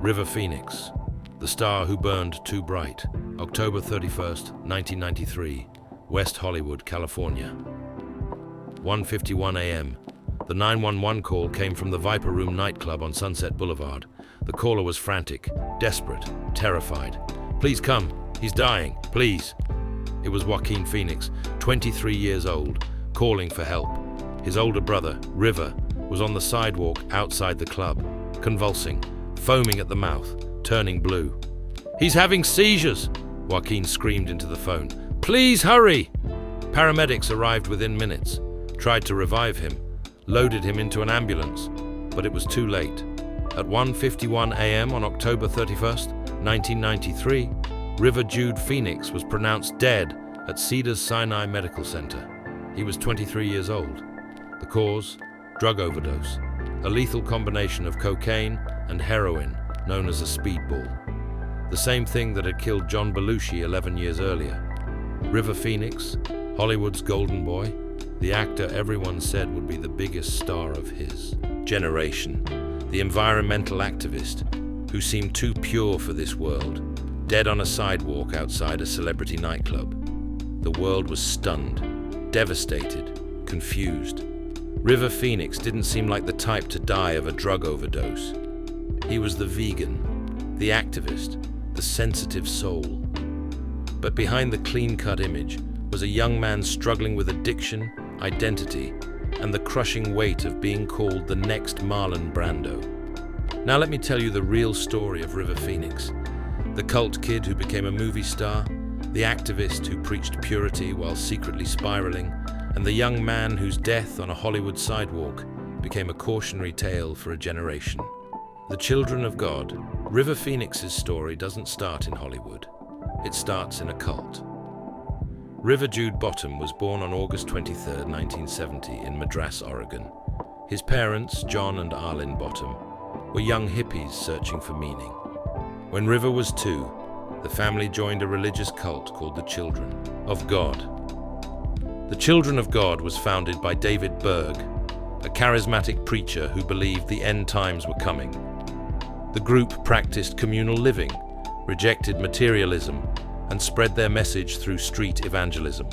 River Phoenix, the star who burned too bright. October 31st, 1993, West Hollywood, California. 1:51 a.m. The 911 call came from the Viper Room nightclub on Sunset Boulevard. The caller was frantic, desperate, terrified. "Please come, he's dying, please." It was Joaquin Phoenix, 23 years old, calling for help. His older brother, River, was on the sidewalk outside the club, convulsing, foaming at the mouth, turning blue. "He's having seizures!" Joaquin screamed into the phone. "Please hurry!" Paramedics arrived within minutes, tried to revive him, loaded him into an ambulance, but it was too late. At 1:51 a.m. on October 31st, 1993, River Jude Phoenix was pronounced dead at Cedars-Sinai Medical Center. He was 23 years old. The cause? Drug overdose, a lethal combination of cocaine and heroin known as a speedball. The same thing that had killed John Belushi 11 years earlier. River Phoenix, Hollywood's golden boy, the actor everyone said would be the biggest star of his generation, the environmental activist who seemed too pure for this world, dead on a sidewalk outside a celebrity nightclub. The world was stunned, devastated, confused. River Phoenix didn't seem like the type to die of a drug overdose. He was the vegan, the activist, the sensitive soul. But behind the clean-cut image was a young man struggling with addiction, identity, and the crushing weight of being called the next Marlon Brando. Now let me tell you the real story of River Phoenix, the cult kid who became a movie star, the activist who preached purity while secretly spiraling, and the young man whose death on a Hollywood sidewalk became a cautionary tale for a generation. The Children of God. River Phoenix's story doesn't start in Hollywood. It starts in a cult. River Jude Bottom was born on August 23, 1970 in Madras, Oregon. His parents, John and Arlene Bottom, were young hippies searching for meaning. When River was 2, the family joined a religious cult called the Children of God. The Children of God was founded by David Berg, a charismatic preacher who believed the end times were coming. The group practiced communal living, rejected materialism, and spread their message through street evangelism.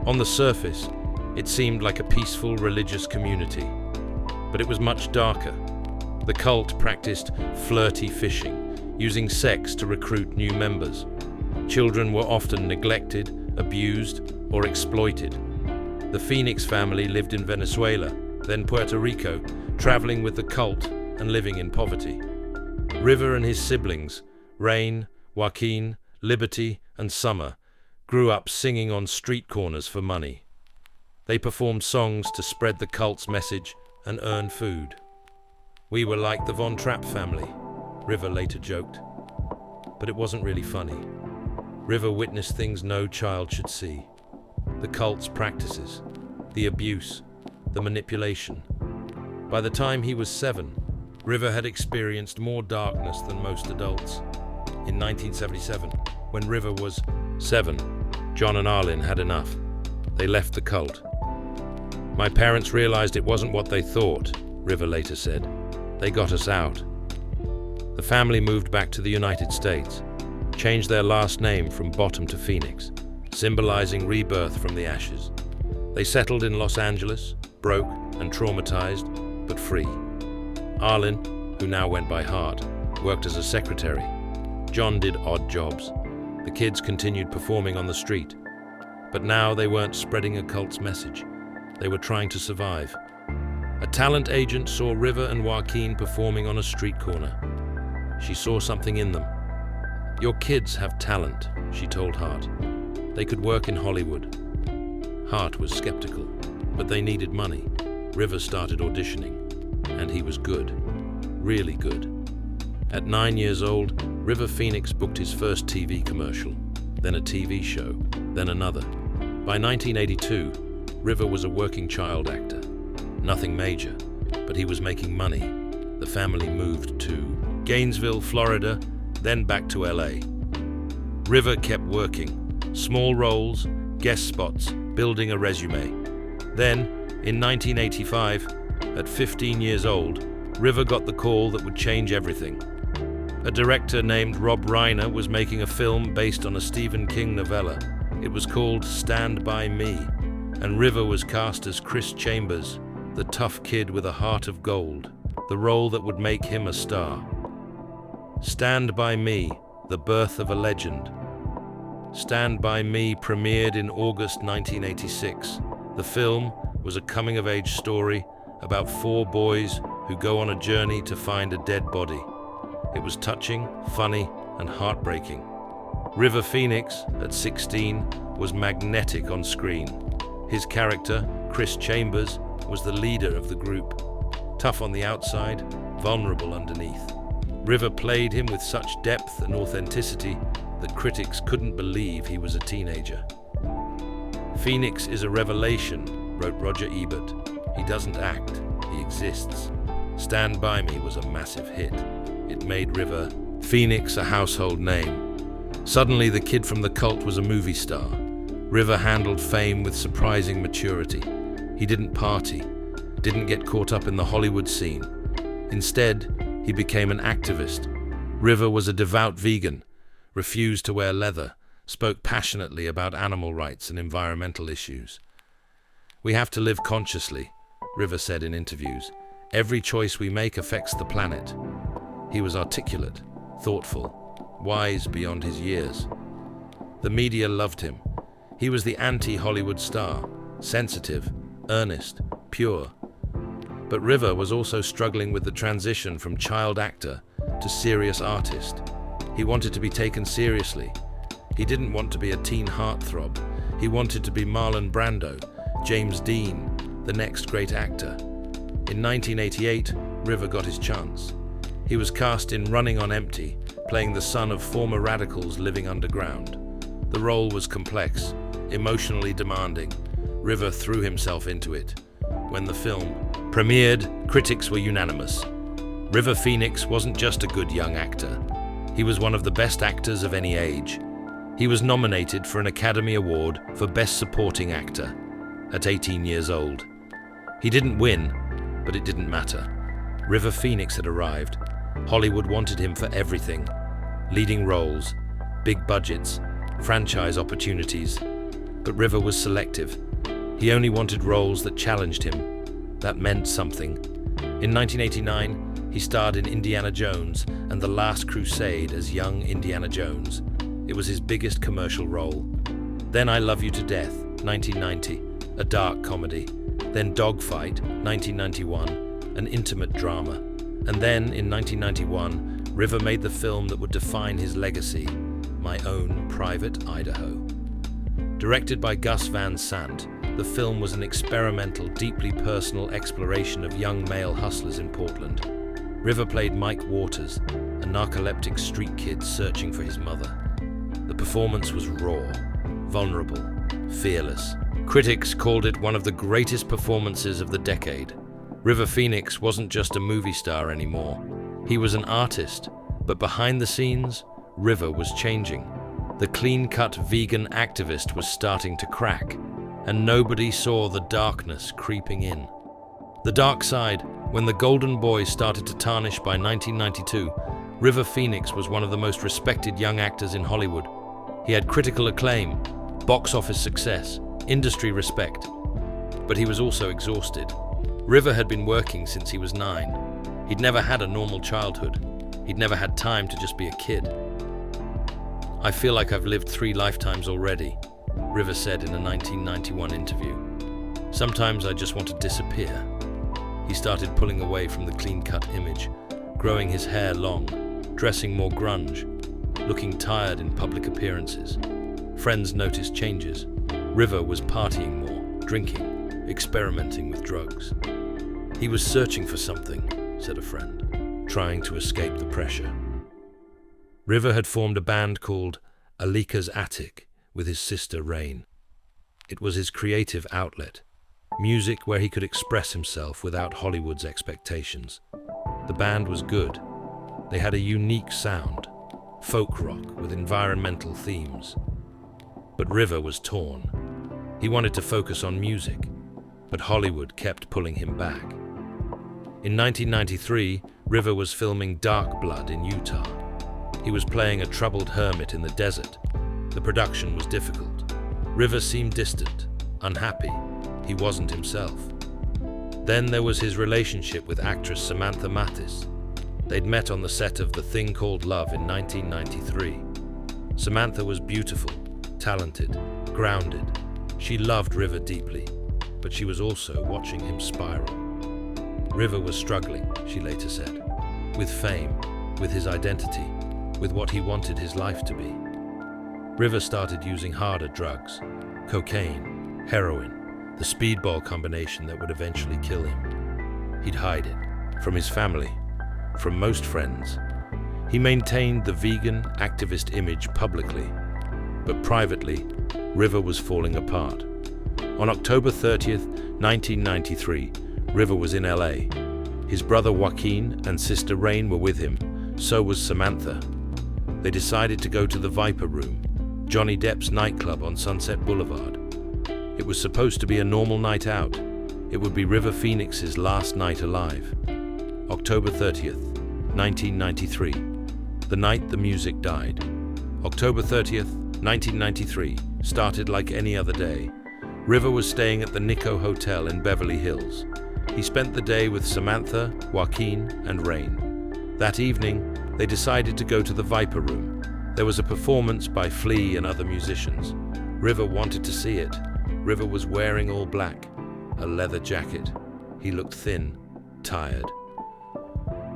On the surface, it seemed like a peaceful religious community, but it was much darker. The cult practiced flirty fishing, using sex to recruit new members. Children were often neglected, abused, or exploited. The Phoenix family lived in Venezuela, then Puerto Rico, traveling with the cult and living in poverty. River and his siblings, Rain, Joaquin, Liberty, and Summer, grew up singing on street corners for money. They performed songs to spread the cult's message and earn food. "We were like the Von Trapp family," River later joked. But it wasn't really funny. River witnessed things no child should see. The cult's practices, the abuse, the manipulation. By the time he was 7, River had experienced more darkness than most adults. In 1977, when River was 7, John and Arlene had enough. They left the cult. "My parents realized it wasn't what they thought," River later said. "They got us out." The family moved back to the United States, changed their last name from Bottom to Phoenix, symbolizing rebirth from the ashes. They settled in Los Angeles, broke and traumatized, but free. Arlene, who now went by Hart, worked as a secretary. John did odd jobs. The kids continued performing on the street. But now they weren't spreading a cult's message. They were trying to survive. A talent agent saw River and Joaquin performing on a street corner. She saw something in them. "Your kids have talent," she told Hart. "They could work in Hollywood." Hart was skeptical, but they needed money. River started auditioning, and he was good, really good. At 9 years old, River Phoenix booked his first TV commercial, then a TV show, then another. By 1982, River was a working child actor. Nothing major, but he was making money. The family moved to Gainesville, Florida, then back to LA. River kept working, small roles, guest spots, building a resume. Then, in 1985, at 15 years old, River got the call that would change everything. A director named Rob Reiner was making a film based on a Stephen King novella. It was called Stand By Me, and River was cast as Chris Chambers, the tough kid with a heart of gold, the role that would make him a star. Stand By Me, the birth of a legend. Stand By Me premiered in August 1986. The film was a coming-of-age story about 4 boys who go on a journey to find a dead body. It was touching, funny, and heartbreaking. River Phoenix, at 16, was magnetic on screen. His character, Chris Chambers, was the leader of the group. Tough on the outside, vulnerable underneath. River played him with such depth and authenticity that critics couldn't believe he was a teenager. Phoenix is a revelation, wrote Roger Ebert. He doesn't act, he exists. Stand By Me was a massive hit. It made River Phoenix a household name. Suddenly, the kid from the cult was a movie star. River handled fame with surprising maturity. He didn't party, didn't get caught up in the Hollywood scene. Instead, he became an activist. River was a devout vegan, refused to wear leather, spoke passionately about animal rights and environmental issues. "We have to live consciously," River said in interviews. "Every choice we make affects the planet." He was articulate, thoughtful, wise beyond his years. The media loved him. He was the anti-Hollywood star, sensitive, earnest, pure. But River was also struggling with the transition from child actor to serious artist. He wanted to be taken seriously. He didn't want to be a teen heartthrob. He wanted to be Marlon Brando, James Dean, the next great actor. In 1988, River got his chance. He was cast in Running on Empty, playing the son of former radicals living underground. The role was complex, emotionally demanding. River threw himself into it. When the film premiered, critics were unanimous. River Phoenix wasn't just a good young actor. He was one of the best actors of any age. He was nominated for an Academy Award for Best Supporting Actor at 18 years old. He didn't win, but it didn't matter. River Phoenix had arrived. Hollywood wanted him for everything. Leading roles, big budgets, franchise opportunities. But River was selective. He only wanted roles that challenged him. That meant something. In 1989, he starred in Indiana Jones and The Last Crusade as young Indiana Jones. It was his biggest commercial role. Then I Love You to Death, 1990, a dark comedy. Then Dogfight, 1991, an intimate drama. And then, in 1991, River made the film that would define his legacy, My Own Private Idaho. Directed by Gus Van Sant, the film was an experimental, deeply personal exploration of young male hustlers in Portland. River played Mike Waters, a narcoleptic street kid searching for his mother. The performance was raw, vulnerable, fearless. Critics called it one of the greatest performances of the decade. River Phoenix wasn't just a movie star anymore. He was an artist, but behind the scenes, River was changing. The clean-cut vegan activist was starting to crack, and nobody saw the darkness creeping in. The dark side, when the Golden Boy started to tarnish by 1992, River Phoenix was one of the most respected young actors in Hollywood. He had critical acclaim, box office success, industry respect. But he was also exhausted. River had been working since he was 9. He'd never had a normal childhood. He'd never had time to just be a kid. "I feel like I've lived 3 lifetimes already," River said in a 1991 interview. "Sometimes I just want to disappear." He started pulling away from the clean-cut image, growing his hair long, dressing more grunge, looking tired in public appearances. Friends noticed changes. River was partying more, drinking, experimenting with drugs. "He was searching for something," said a friend, trying to escape the pressure. River had formed a band called Alika's Attic with his sister Rain. It was his creative outlet, music where he could express himself without Hollywood's expectations. The band was good. They had a unique sound, folk rock with environmental themes. But River was torn. He wanted to focus on music, but Hollywood kept pulling him back. In 1993, River was filming Dark Blood in Utah. He was playing a troubled hermit in the desert. The production was difficult. River seemed distant, unhappy. He wasn't himself. Then there was his relationship with actress Samantha Mathis. They'd met on the set of The Thing Called Love in 1993. Samantha was beautiful, talented, grounded. She loved River deeply, but she was also watching him spiral. River was struggling, she later said, with fame, with his identity, with what he wanted his life to be. River started using harder drugs, cocaine, heroin, the speedball combination that would eventually kill him. He'd hide it from his family, from most friends. He maintained the vegan activist image publicly, but privately, River was falling apart. On October 30th, 1993, River was in LA. His brother Joaquin and sister Rain were with him. So was Samantha. They decided to go to the Viper Room, Johnny Depp's nightclub on Sunset Boulevard. It was supposed to be a normal night out. It would be River Phoenix's last night alive. October 30th, 1993, the night the music died. October 30th, 1993, started like any other day. River was staying at the Nico Hotel in Beverly Hills. He spent the day with Samantha, Joaquin, and Rain. That evening, they decided to go to the Viper Room. There was a performance by Flea and other musicians. River wanted to see it. River was wearing all black, a leather jacket. He looked thin, tired.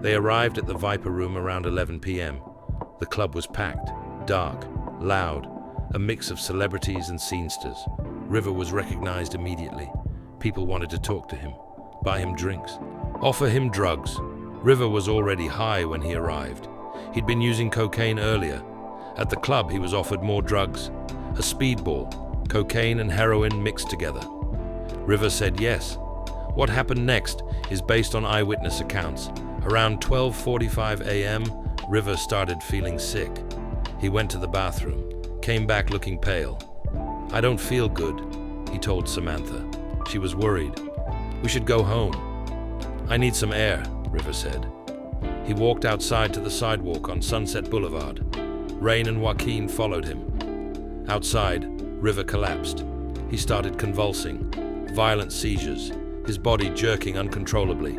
They arrived at the Viper Room around 11 p.m. The club was packed, dark, loud, a mix of celebrities and scenesters. River was recognized immediately. People wanted to talk to him, buy him drinks, offer him drugs. River was already high when he arrived. He'd been using cocaine earlier. At the club, he was offered more drugs, a speedball, cocaine and heroin mixed together. River said yes. What happened next is based on eyewitness accounts. Around 12:45 a.m., River started feeling sick. He went to the bathroom, came back looking pale. "I don't feel good," he told Samantha. She was worried. "We should go home." "I need some air," River said. He walked outside to the sidewalk on Sunset Boulevard. Rain and Joaquin followed him. Outside, River collapsed. He started convulsing, violent seizures, his body jerking uncontrollably.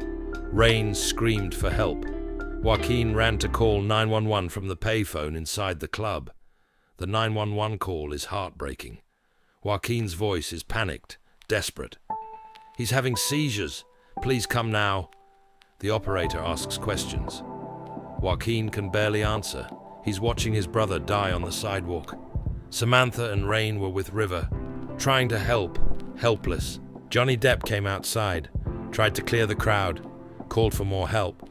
Rain screamed for help. Joaquin ran to call 911 from the payphone inside the club. The 911 call is heartbreaking. Joaquin's voice is panicked, desperate. "He's having seizures. Please come now." The operator asks questions. Joaquin can barely answer. He's watching his brother die on the sidewalk. Samantha and Rain were with River, trying to help, helpless. Johnny Depp came outside, tried to clear the crowd, called for more help.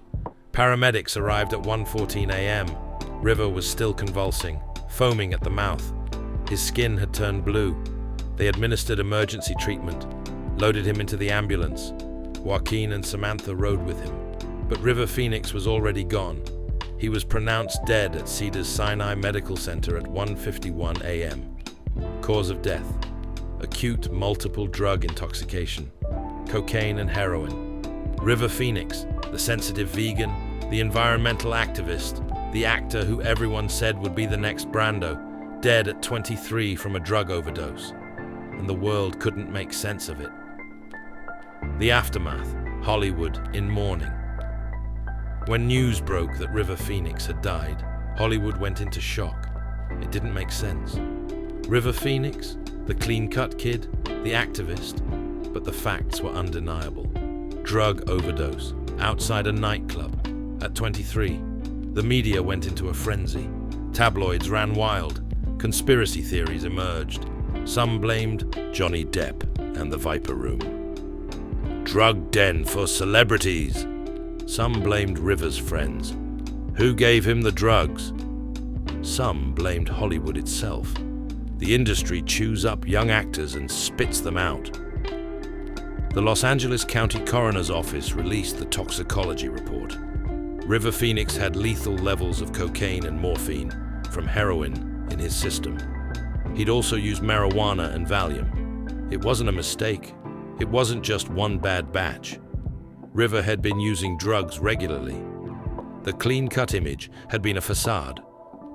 Paramedics arrived at 1:14 a.m. River was still convulsing, foaming at the mouth. His skin had turned blue. They administered emergency treatment, loaded him into the ambulance. Joaquin and Samantha rode with him. But River Phoenix was already gone. He was pronounced dead at Cedars-Sinai Medical Center at 1:51 a.m. Cause of death: acute multiple drug intoxication, cocaine and heroin. River Phoenix, the sensitive vegan, the environmental activist, the actor who everyone said would be the next Brando, dead at 23 from a drug overdose. And the world couldn't make sense of it. The aftermath: Hollywood in mourning. When news broke that River Phoenix had died, Hollywood went into shock. It didn't make sense. River Phoenix, the clean-cut kid, the activist, but the facts were undeniable. Drug overdose, outside a nightclub, at 23. The media went into a frenzy. Tabloids ran wild. Conspiracy theories emerged. Some blamed Johnny Depp and the Viper Room. Drug den for celebrities. Some blamed River's friends. Who gave him the drugs? Some blamed Hollywood itself. The industry chews up young actors and spits them out. The Los Angeles County Coroner's Office released the toxicology report. River Phoenix had lethal levels of cocaine and morphine from heroin in his system. He'd also used marijuana and Valium. It wasn't a mistake. It wasn't just one bad batch. River had been using drugs regularly. The clean-cut image had been a facade,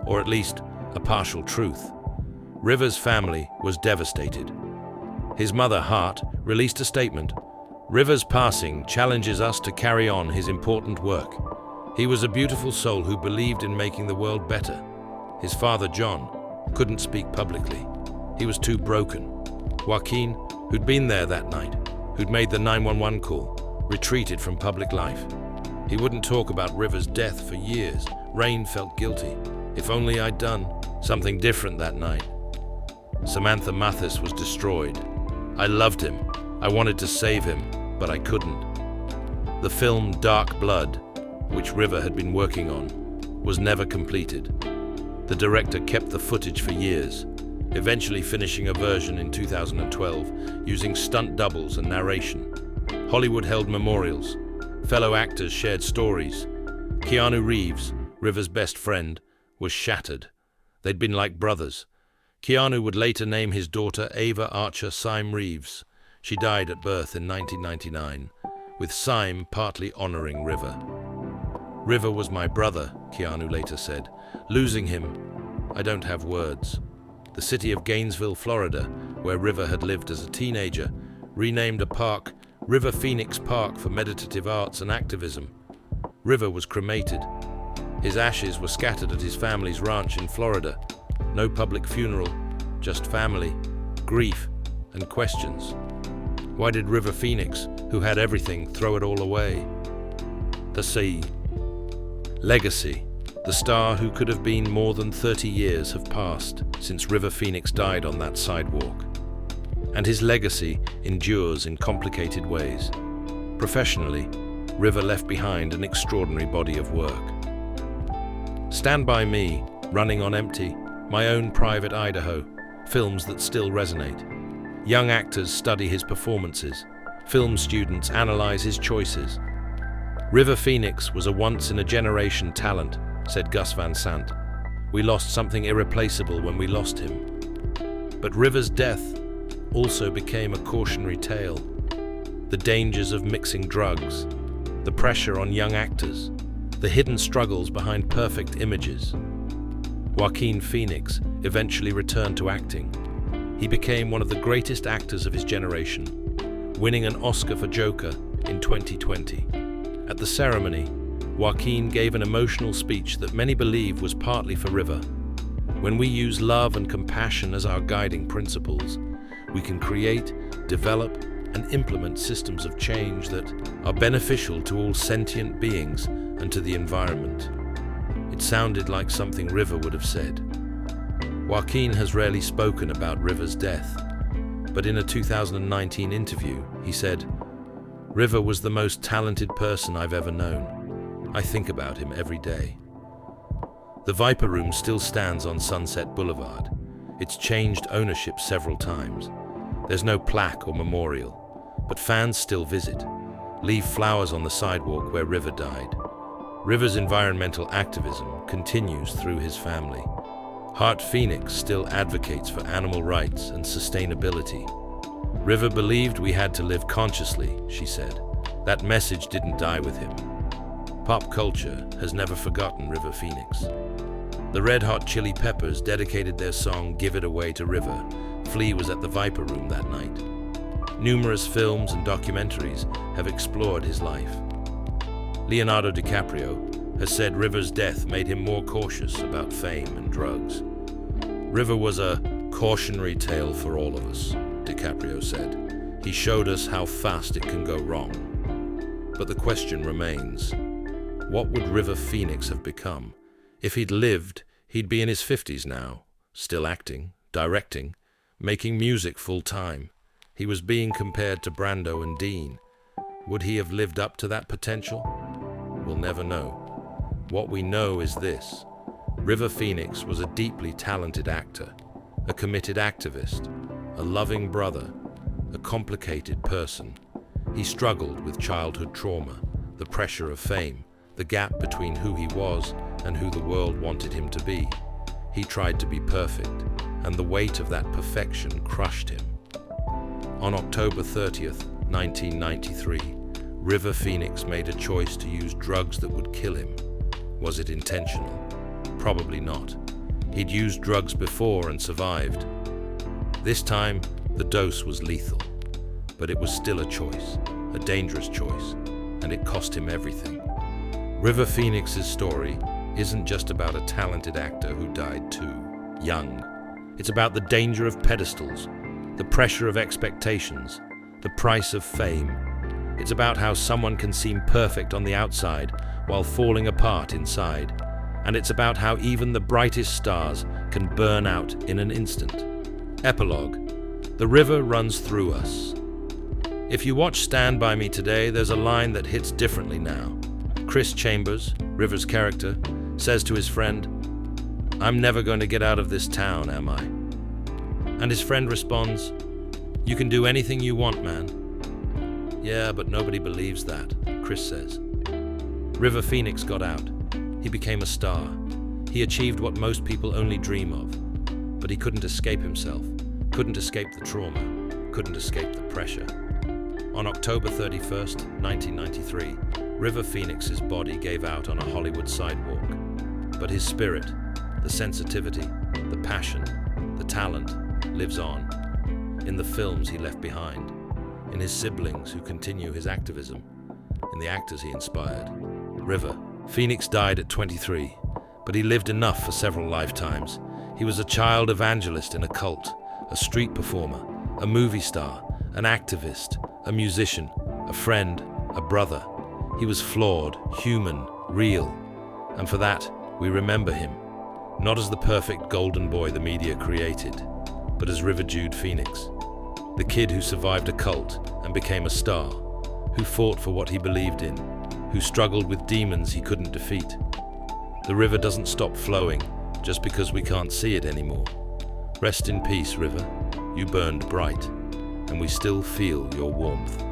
or at least a partial truth. River's family was devastated. His mother, Hart, released a statement. River's passing challenges us to carry on his important work. He was a beautiful soul who believed in making the world better. His father, John, couldn't speak publicly. He was too broken. Joaquin, who'd been there that night, who'd made the 911 call, retreated from public life. He wouldn't talk about River's death for years. Rain felt guilty. If only I'd done something different that night. Samantha Mathis was destroyed. I loved him. I wanted to save him, but I couldn't. The film Dark Blood, which River had been working on, was never completed. The director kept the footage for years, eventually finishing a version in 2012 using stunt doubles and narration. Hollywood held memorials. Fellow actors shared stories. Keanu Reeves, River's best friend, was shattered. They'd been like brothers. Keanu would later name his daughter Ava Archer Syme Reeves. She died at birth in 1999, with Syme partly honoring River. River was my brother, Keanu later said. Losing him, I don't have words. The city of Gainesville, Florida, where River had lived as a teenager, renamed a park River Phoenix Park for meditative arts and activism. River was cremated. His ashes were scattered at his family's ranch in Florida. No public funeral, just family, grief, and questions. Why did River Phoenix, who had everything, throw it all away? The sea. Legacy. The star who could have been more than 30 years have passed since River Phoenix died on that sidewalk. And his legacy endures in complicated ways. Professionally, River left behind an extraordinary body of work. Stand By Me, Running on Empty, My Own Private Idaho, films that still resonate. Young actors study his performances. Film students analyze his choices. River Phoenix was a once-in-a-generation talent, said Gus Van Sant. We lost something irreplaceable when we lost him. But River's death also became a cautionary tale. The dangers of mixing drugs, the pressure on young actors, the hidden struggles behind perfect images. Joaquin Phoenix eventually returned to acting. He became one of the greatest actors of his generation, winning an Oscar for Joker in 2020. At the ceremony, Joaquin gave an emotional speech that many believe was partly for River. When we use love and compassion as our guiding principles, we can create, develop, and implement systems of change that are beneficial to all sentient beings and to the environment. It sounded like something River would have said. Joaquin has rarely spoken about River's death, but in a 2019 interview, he said, "River was the most talented person I've ever known. I think about him every day." The Viper Room still stands on Sunset Boulevard. It's changed ownership several times. There's no plaque or memorial, but fans still visit, leave flowers on the sidewalk where River died. River's environmental activism continues through his family. Hart Phoenix still advocates for animal rights and sustainability. River believed we had to live consciously, she said. That message didn't die with him. Pop culture has never forgotten River Phoenix. The Red Hot Chili Peppers dedicated their song "Give It Away" to River. Flea was at the Viper Room that night. Numerous films and documentaries have explored his life. Leonardo DiCaprio has said River's death made him more cautious about fame and drugs. River was a cautionary tale for all of us, DiCaprio said. He showed us how fast it can go wrong. But the question remains, what would River Phoenix have become? If he'd lived, he'd be in his 50s now, still acting, directing, making music full-time. He was being compared to Brando and Dean. Would he have lived up to that potential? We'll never know. What we know is this: River Phoenix was a deeply talented actor, a committed activist, a loving brother, a complicated person. He struggled with childhood trauma, the pressure of fame, the gap between who he was and who the world wanted him to be. He tried to be perfect, and the weight of that perfection crushed him. On October 30th, 1993, River Phoenix made a choice to use drugs that would kill him. Was it intentional? Probably not. He'd used drugs before and survived. This time, the dose was lethal. But it was still a choice, a dangerous choice, and it cost him everything. River Phoenix's story isn't just about a talented actor who died too young. It's about the danger of pedestals, the pressure of expectations, the price of fame. It's about how someone can seem perfect on the outside while falling apart inside. And it's about how even the brightest stars can burn out in an instant. Epilogue. The river runs through us. If you watch Stand By Me today, there's a line that hits differently now. Chris Chambers, River's character, says to his friend, "I'm never going to get out of this town, am I?" And his friend responds, "You can do anything you want, man." "Yeah, but nobody believes that," Chris says. River Phoenix got out. He became a star. He achieved what most people only dream of. But he couldn't escape himself, couldn't escape the trauma, couldn't escape the pressure. On October 31st, 1993, River Phoenix's body gave out on a Hollywood sidewalk. But his spirit, the sensitivity, the passion, the talent, lives on. In the films he left behind, in his siblings who continue his activism, in the actors he inspired. River Phoenix died at 23, but he lived enough for several lifetimes. He was a child evangelist in a cult, a street performer, a movie star, an activist, a musician, a friend, a brother. He was flawed, human, real, and for that, we remember him, not as the perfect golden boy the media created, but as River Jude Phoenix, the kid who survived a cult and became a star, who fought for what he believed in, who struggled with demons he couldn't defeat. The river doesn't stop flowing just because we can't see it anymore. Rest in peace, River. You burned bright, and we still feel your warmth.